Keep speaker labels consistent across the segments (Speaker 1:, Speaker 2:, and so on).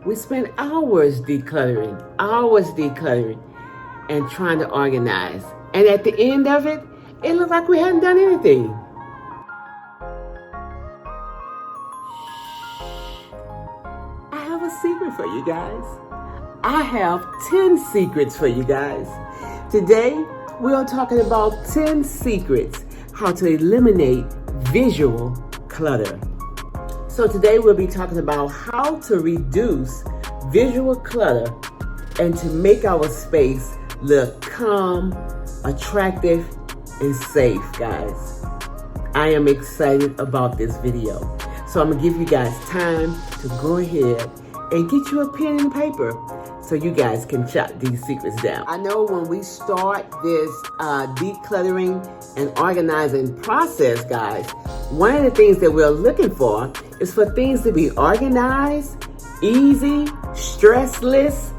Speaker 1: We spend hours decluttering, and trying to organize. And at the end of it, it looked like we hadn't done anything. I have a secret for you guys. I have 10 secrets for you guys. Today, we are talking about 10 secrets how to eliminate visual clutter. So today we'll be talking about how to reduce visual clutter and to make our space look calm, attractive, and safe, guys. I am excited about this video. So I'm gonna give you guys time to go ahead and get you a pen and paper so you guys can jot these secrets down. I know when we start this decluttering and organizing process, guys, one of the things that we're looking for is for things to be organized, easy, stressless,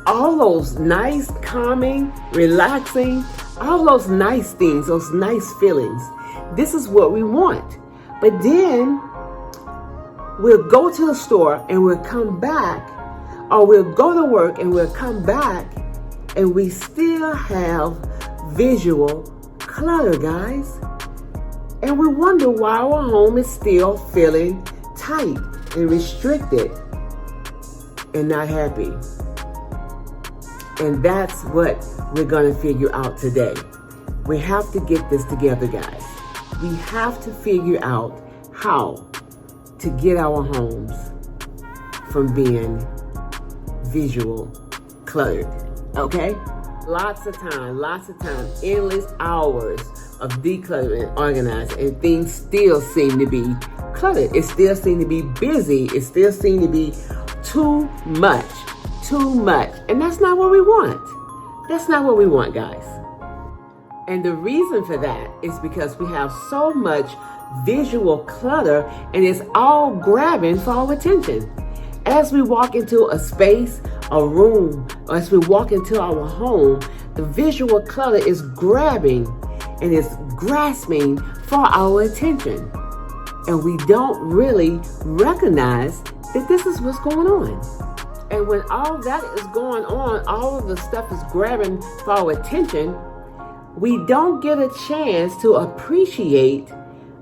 Speaker 1: all those nice, calming, relaxing, all those nice things, those nice feelings. This is what we want. But then we'll go to the store and we'll come back, or we'll go to work and we'll come back and we still have visual clutter, guys. And we wonder why our home is still feeling tight and restricted and not happy. And that's what we're gonna figure out today. We have to get this together, guys. We have to figure out how to get our homes from being visual cluttered, okay? Lots of time, endless hours of decluttering and organizing, and things still seem to be cluttered. It still seems to be busy. It still seems to be too much. And that's not what we want. That's not what we want, guys. And the reason for that is because we have so much visual clutter and it's all grabbing for our attention. As we walk into a space, a room, or as we walk into our home, the visual clutter is grabbing and it's grasping for our attention. And we don't really recognize that this is what's going on. And when all that is going on, all of the stuff is grabbing for our attention, we don't get a chance to appreciate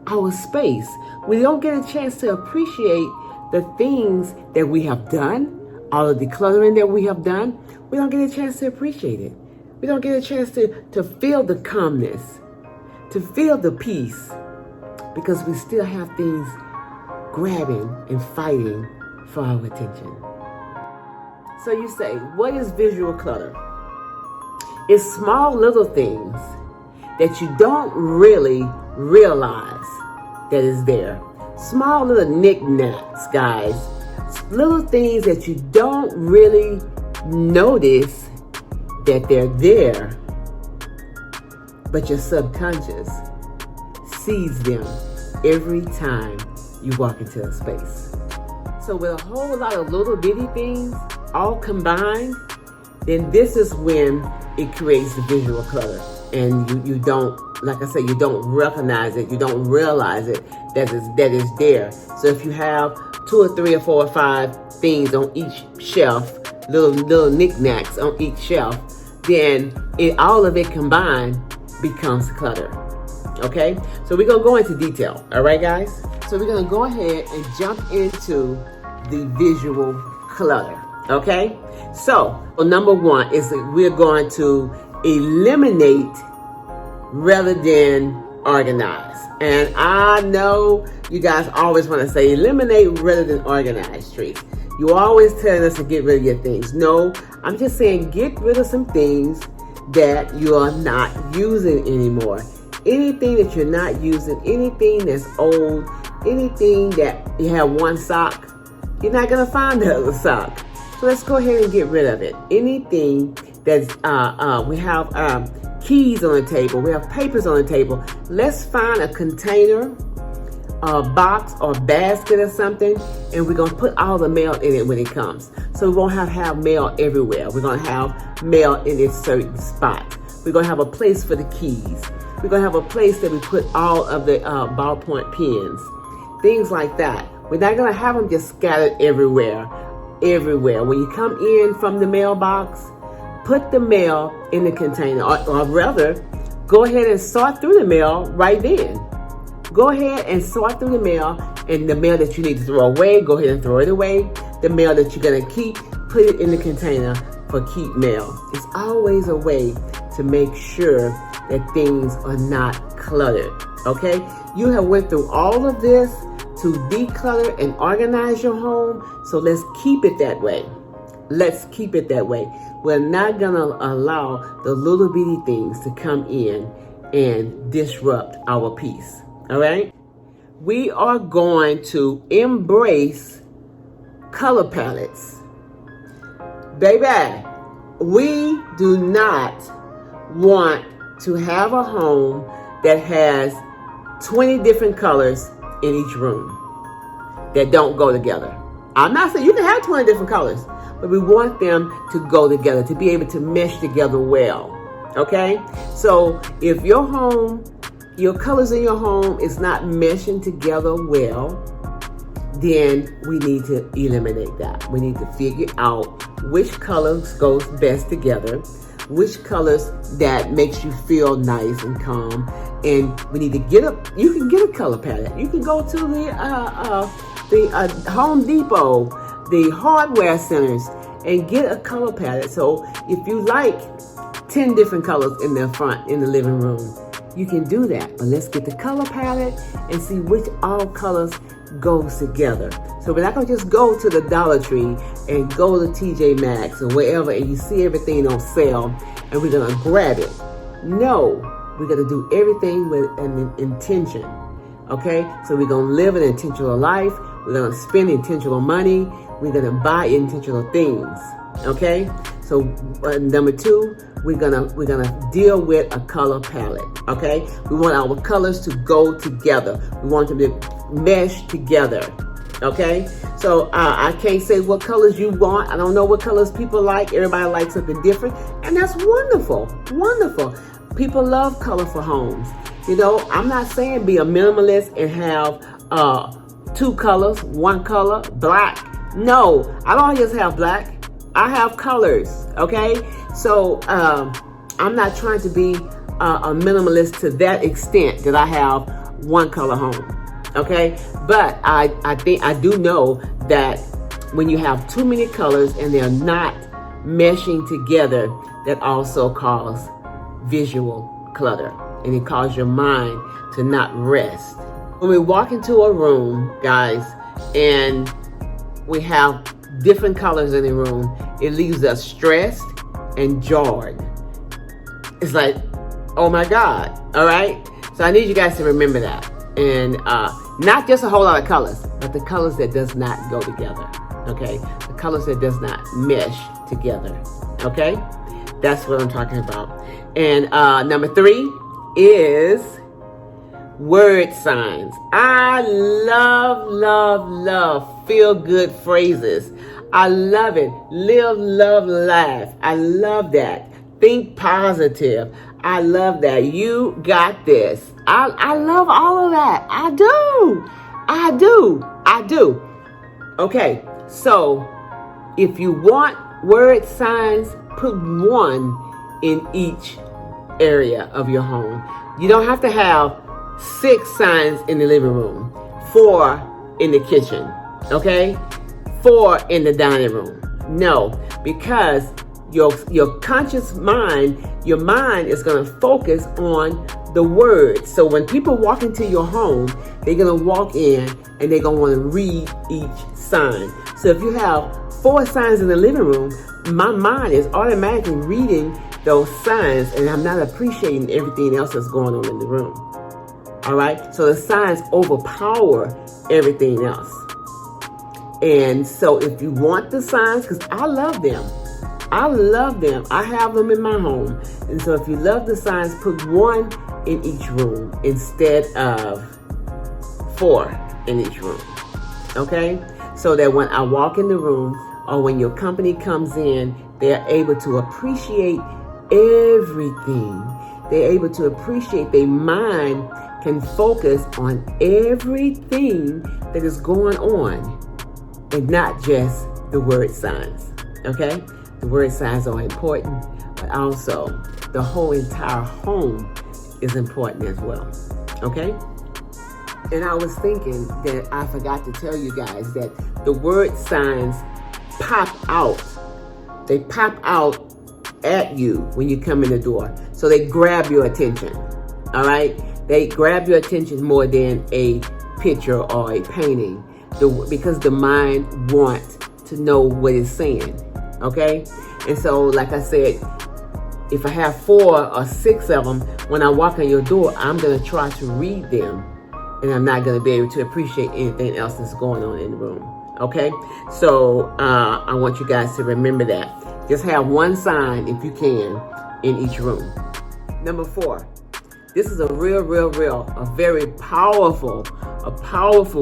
Speaker 1: our space. We don't get a chance to appreciate the things that we have done, all the decluttering that we have done. We don't get a chance to appreciate it. We don't get a chance to feel the calmness, to feel the peace, because we still have things grabbing and fighting for our attention. So you say, what is visual clutter? It's small little things that you don't really realize that is there. Small little knickknacks, guys. Little things that you don't really notice that they're there, but your subconscious sees them every time you walk into a space. So with a whole lot of little bitty things all combined, then this is when it creates the visual clutter. And you don't, like I said, you don't recognize it, you don't realize it, that is there. So if you have 2 or 3 or 4 or 5 things on each shelf, little knickknacks on each shelf, then all of it combined becomes clutter. Okay? So we're gonna go into detail, all right, guys? So we're gonna go ahead and jump into the visual clutter, okay? So number 1 is that we're going to eliminate rather than organize. And I know you guys always want to say eliminate rather than organize, Trees. You always telling us to get rid of your things. No, I'm just saying get rid of some things that you are not using anymore. Anything that you're not using, anything that's old, anything that you have one sock, you're not going to find the other sock. So let's go ahead and get rid of it. Anything that's, we have keys on the table, we have papers on the table. Let's find a container, a box or basket or something, and we're gonna put all the mail in it when it comes. So we won't have mail everywhere. We're gonna have mail in its certain spot. We're gonna have a place for the keys. We're gonna have a place that we put all of the ballpoint pens, things like that. We're not gonna have them just scattered everywhere everywhere. When you come in from the mailbox, put the mail in the container, or rather, go ahead and sort through the mail right then. Go ahead and sort through the mail, and the mail that you need to throw away, go ahead and throw it away. The mail that you're going to keep, put it in the container for keep mail. It's always a way to make sure that things are not cluttered, okay? You have went through all of this to declutter and organize your home, so let's keep it that way. Let's keep it that way. We're not going to allow the little bitty things to come in and disrupt our peace, all right? We are going to embrace color palettes. Baby, we do not want to have a home that has 20 different colors in each room that don't go together. I'm not saying you can have 20 different colors, but we want them to go together, to be able to mesh together well, okay? So if your home, your colors in your home is not meshing together well, then we need to eliminate that. We need to figure out which colors goes best together, which colors that makes you feel nice and calm. And we need to you can get a color palette. You can go to the Home Depot, the hardware centers, and get a color palette. So if you like 10 different colors in the front, in the living room, you can do that. But let's get the color palette and see which all colors goes together. So we're not going to just go to the Dollar Tree and go to TJ Maxx or wherever and you see everything on sale and we're going to grab it. No, we're going to do everything with an intention. Okay? So we're going to live an intentional life. We're going to spend intentional money. We're going to buy intentional things. Okay? So number 2, we're gonna deal with a color palette. Okay? We want our colors to go together. We want them to mesh together. Okay? So I can't say what colors you want. I don't know what colors people like. Everybody likes something different, and that's wonderful. Wonderful. People love colorful homes. You know, I'm not saying be a minimalist and have 2 colors, 1 color, black. No, I don't just have black. I have colors, okay? So I'm not trying to be a minimalist to that extent that I have 1 color home, okay? But I think I do know that when you have too many colors and they're not meshing together, that also causes visual clutter, and it causes your mind to not rest. When we walk into a room, guys, and we have different colors in the room, it leaves us stressed and jarred. It's like, oh my God, all right? So I need you guys to remember that. And not just a whole lot of colors, but the colors that does not go together, okay? The colors that does not mesh together, okay? That's what I'm talking about. And number 3 is word signs. I love feel-good phrases. I love it. Live, love, laugh. I love that. Think positive. I love that. You got this. I love all of that. I do. Okay, so if you want word signs, put 1 in each area of your home. You don't have to have 6 signs in the living room, 4 in the kitchen, okay? 4 in the dining room. No, because your conscious mind, your mind is going to focus on the words. So when people walk into your home, they're going to walk in and they're going to want to read each sign. So if you have 4 signs in the living room, my mind is automatically reading those signs, and I'm not appreciating everything else that's going on in the room. All right? So the signs overpower everything else. And so if you want the signs, because I love them. I have them in my home. And so if you love the signs, put 1 in each room instead of 4 in each room. Okay? So that when I walk in the room or when your company comes in, they're able to appreciate everything. They're able to appreciate, their mind can focus on everything that is going on and not just the word signs, okay? The word signs are important, but also the whole entire home is important as well, okay? And I was thinking that I forgot to tell you guys that the word signs pop out. They pop out at you when you come in the door. So they grab your attention, all right? They grab your attention more than a picture or a painting because the mind wants to know what it's saying, okay? And so, like I said, if I have 4 or 6 of them, when I walk in your door, I'm going to try to read them, and I'm not going to be able to appreciate anything else that's going on in the room, okay? So I want you guys to remember that. Just have one sign, if you can, in each room. Number 4, this is a a very powerful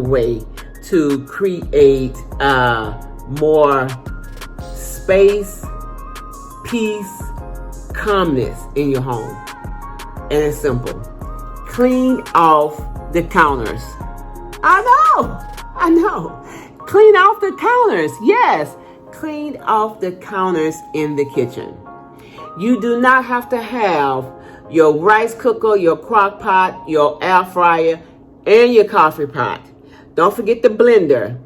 Speaker 1: way to create more space, peace, calmness in your home. And it's simple. Clean off the counters. I know. Clean off the counters. Yes. Clean off the counters in the kitchen. You do not have to have your rice cooker, your crock pot, your air fryer, and your coffee pot. Don't forget the blender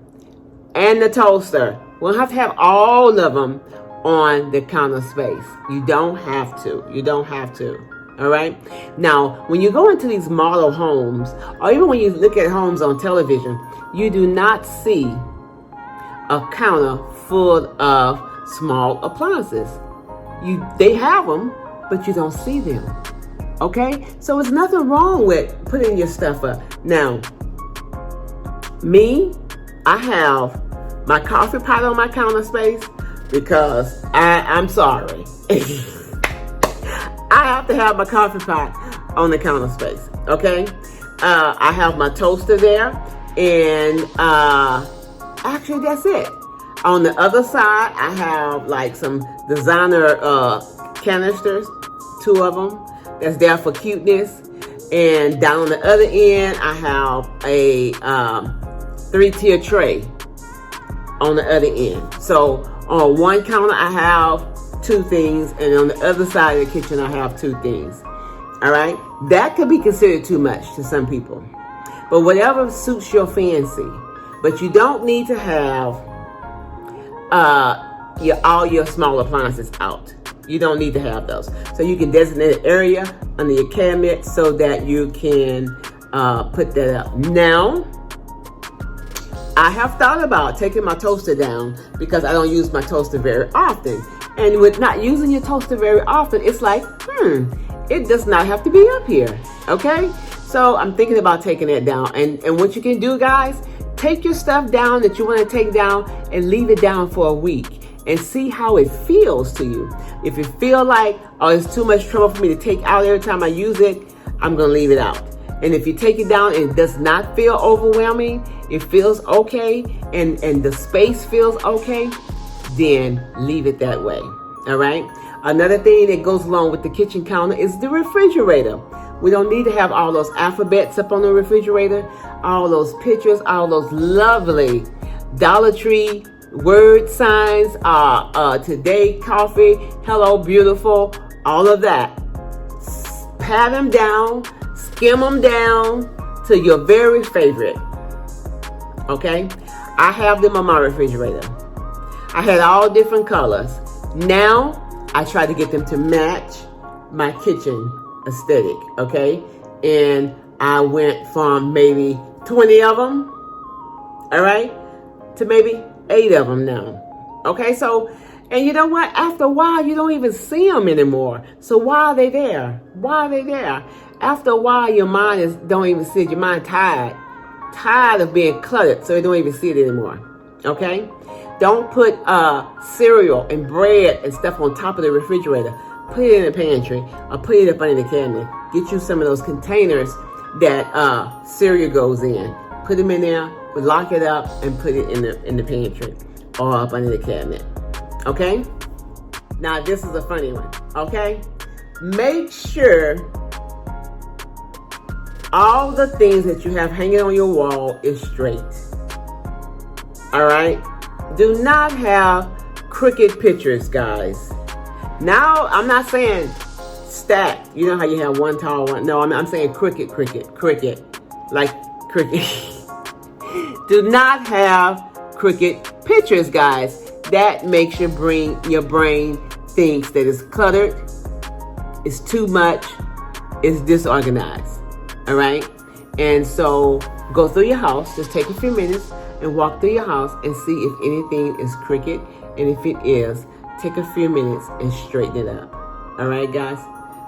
Speaker 1: and the toaster. We don't have to have all of them on the counter space. You don't have to. All right? Now, when you go into these model homes, or even when you look at homes on television, you do not see a counter full of small appliances. They have them, but you don't see them. Okay? So there's nothing wrong with putting your stuff up. Now, I have my coffee pot on my counter space because I'm sorry. I have to have my coffee pot on the counter space, okay? I have my toaster there, and actually that's it. On the other side, I have like some designer canisters, 2 of them, that's there for cuteness. And down on the other end, I have a 3-tier tray on the other end. So on one counter, I have 2 things, and on the other side of the kitchen, I have 2 things. All right? That could be considered too much to some people. But whatever suits your fancy. But you don't need to have all your small appliances out. You don't need to have those. So you can designate an area under your cabinet so that you can put that up. Now, I have thought about taking my toaster down because I don't use my toaster very often. And with not using your toaster very often, it's like, it does not have to be up here, okay? So I'm thinking about taking it down. And what you can do, guys, take your stuff down that you want to take down and leave it down for a week and see how it feels to you. If you feel like, oh, it's too much trouble for me to take out every time I use it, I'm going to leave it out. And if you take it down and it does not feel overwhelming, it feels okay, and the space feels okay, then leave it that way, all right? Another thing that goes along with the kitchen counter is the refrigerator. We don't need to have all those alphabets up on the refrigerator, all those pictures, all those lovely Dollar Tree word signs, today coffee, hello beautiful, all of that. Pat them down, skim them down to your very favorite, okay? I have them on my refrigerator. I had all different colors. Now, I try to get them to match my kitchen aesthetic, okay? And I went from maybe 20 of them, all right, to maybe 8 of them now, okay? So, and you know what? After a while, you don't even see them anymore. So why are they there? Why are they there? After a while, your mind don't even see it. Your mind tired of being cluttered, so you don't even see it anymore, okay? Don't put cereal and bread and stuff on top of the refrigerator. Put it in the pantry or put it up under the cabinet. Get you some of those containers that cereal goes in. Put them in there, lock it up, and put it in the pantry or up under the cabinet. Okay? Now this is a funny one. Okay? Make sure all the things that you have hanging on your wall is straight. All right? Do not have crooked pictures, guys. Now, I'm not saying stacked. You know how you have one tall one? No, I'm saying crooked. Like cricket. Do not have crooked pictures, guys. That makes your brain thinks that it's cluttered, it's too much, it's disorganized. All right? And so go through your house, just take a few minutes and walk through your house and see if anything is crooked. And if it is, take a few minutes and straighten it up. All right, guys?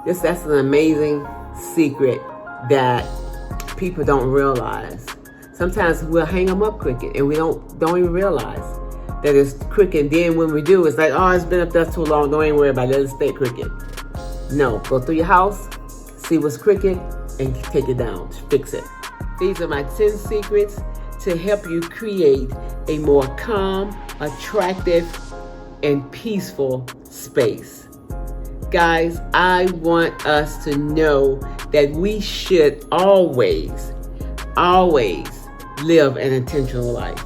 Speaker 1: That's an amazing secret that people don't realize. Sometimes we'll hang them up crooked and we don't even realize that it's crooked. Then when we do, it's like, oh, it's been up there too long. Don't even worry about it. Let it stay crooked. No, go through your house, see what's crooked, and take it down. Fix it. These are my 10 secrets to help you create a more calm, attractive, and peaceful space. Guys, I want us to know that we should always live an intentional life.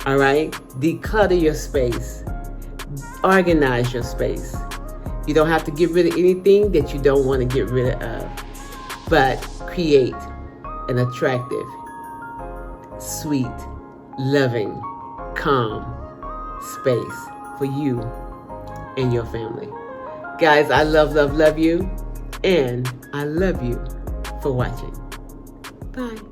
Speaker 1: All right? Declutter your space. Organize your space. You don't have to get rid of anything that you don't want to get rid of, but create an attractive, sweet, loving, calm space for you and your family. Guys, I love you, and I love you for watching. Bye.